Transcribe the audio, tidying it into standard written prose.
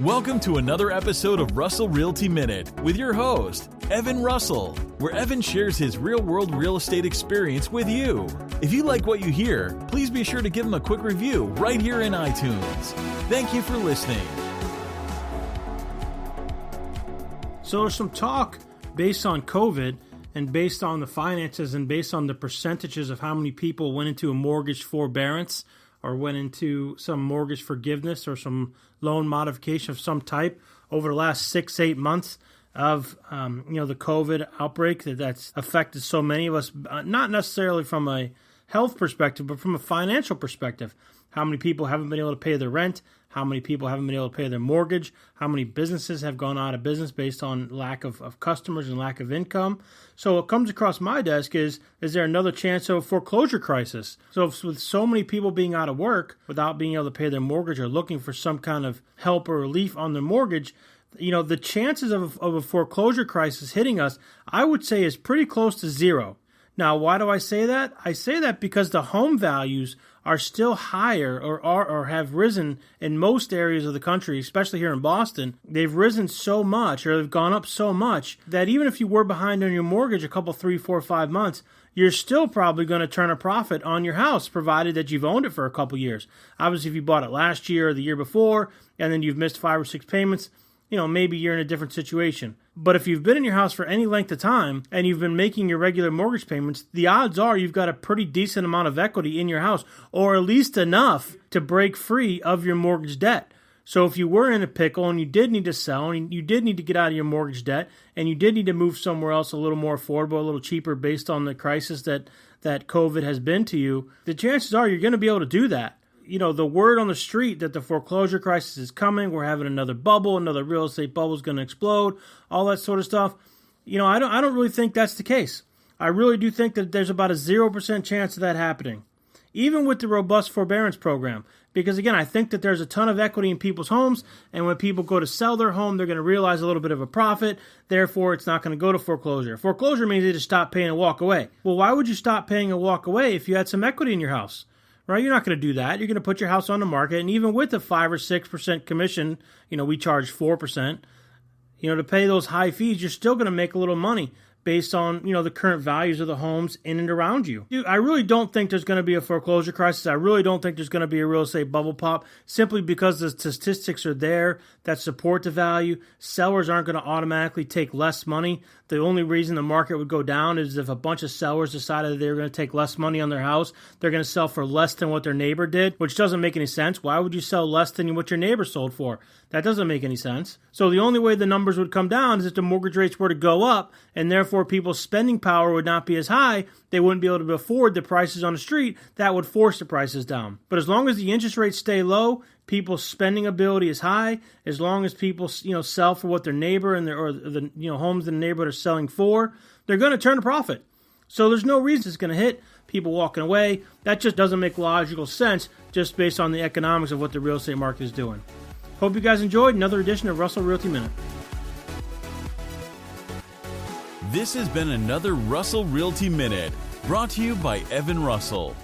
Welcome to another episode of Russell Realty Minute with your host, Evan Russell, where Evan shares his real-world real estate experience with you. If you like what you hear, please be sure to give him a quick review right here in iTunes. Thank you for listening. So there's some talk based on COVID and based on the finances and based on the percentages of how many people went into a mortgage forbearance or went into some mortgage forgiveness or some loan modification of some type over the last 6-8 months of the COVID outbreak that's affected so many of us, not necessarily from a health perspective, but from a financial perspective. How many people haven't been able to pay their rent? How many people haven't been able to pay their mortgage? How many businesses have gone out of business based on lack of customers and lack of income? So what comes across my desk is there another chance of a foreclosure crisis? So with so many people being out of work without being able to pay their mortgage or looking for some kind of help or relief on their mortgage, the chances of a foreclosure crisis hitting us, I would say, is pretty close to zero. Now, why do I say that? I say that because the home values are still higher or have risen in most areas of the country, especially here in Boston. They've risen so much or they've gone up so much that even if you were behind on your mortgage a couple, 3, 4, 5 months, you're still probably going to turn a profit on your house, provided that you've owned it for a couple years. Obviously, if you bought it last year or the year before, and then you've missed 5 or 6 payments, maybe you're in a different situation. But if you've been in your house for any length of time and you've been making your regular mortgage payments, the odds are you've got a pretty decent amount of equity in your house, or at least enough to break free of your mortgage debt. So if you were in a pickle and you did need to sell and you did need to get out of your mortgage debt and you did need to move somewhere else a little more affordable, a little cheaper based on the crisis that COVID has been to you, the chances are you're going to be able to do that. The word on the street that the foreclosure crisis is coming, we're having another bubble, another real estate bubble is going to explode, all that sort of stuff. I don't really think that's the case. I really do think that there's about a 0% chance of that happening, even with the robust forbearance program. Because again, I think that there's a ton of equity in people's homes, and when people go to sell their home, they're going to realize a little bit of a profit. Therefore, it's not going to go to foreclosure. Foreclosure means they just stop paying and walk away. Well, why would you stop paying and walk away if you had some equity in your house? Right? You're not going to do that. You're going to put your house on the market, and even with the 5 or 6% commission, we charge 4%, to pay those high fees, you're still going to make a little money based on, the current values of the homes in and around you. I really don't think there's going to be a foreclosure crisis. I really don't think there's going to be a real estate bubble pop, simply because the statistics are there that support the value. Sellers aren't going to automatically take less money. The only reason the market would go down is if a bunch of sellers decided that they were going to take less money on their house. They're going to sell for less than what their neighbor did, which doesn't make any sense. Why would you sell less than what your neighbor sold for? That doesn't make any sense. So the only way the numbers would come down is if the mortgage rates were to go up, and therefore people's spending power would not be as high. They wouldn't be able to afford the prices on the street. That would force the prices down. But as long as the interest rates stay low, people's spending ability is high. As long as people, sell for what their neighbor and the homes in the neighborhood are selling for, they're going to turn a profit. So there's no reason it's going to hit people walking away. That just doesn't make logical sense just based on the economics of what the real estate market is doing. Hope you guys enjoyed another edition of Russell Realty Minute. This has been another Russell Realty Minute, brought to you by Evan Russell.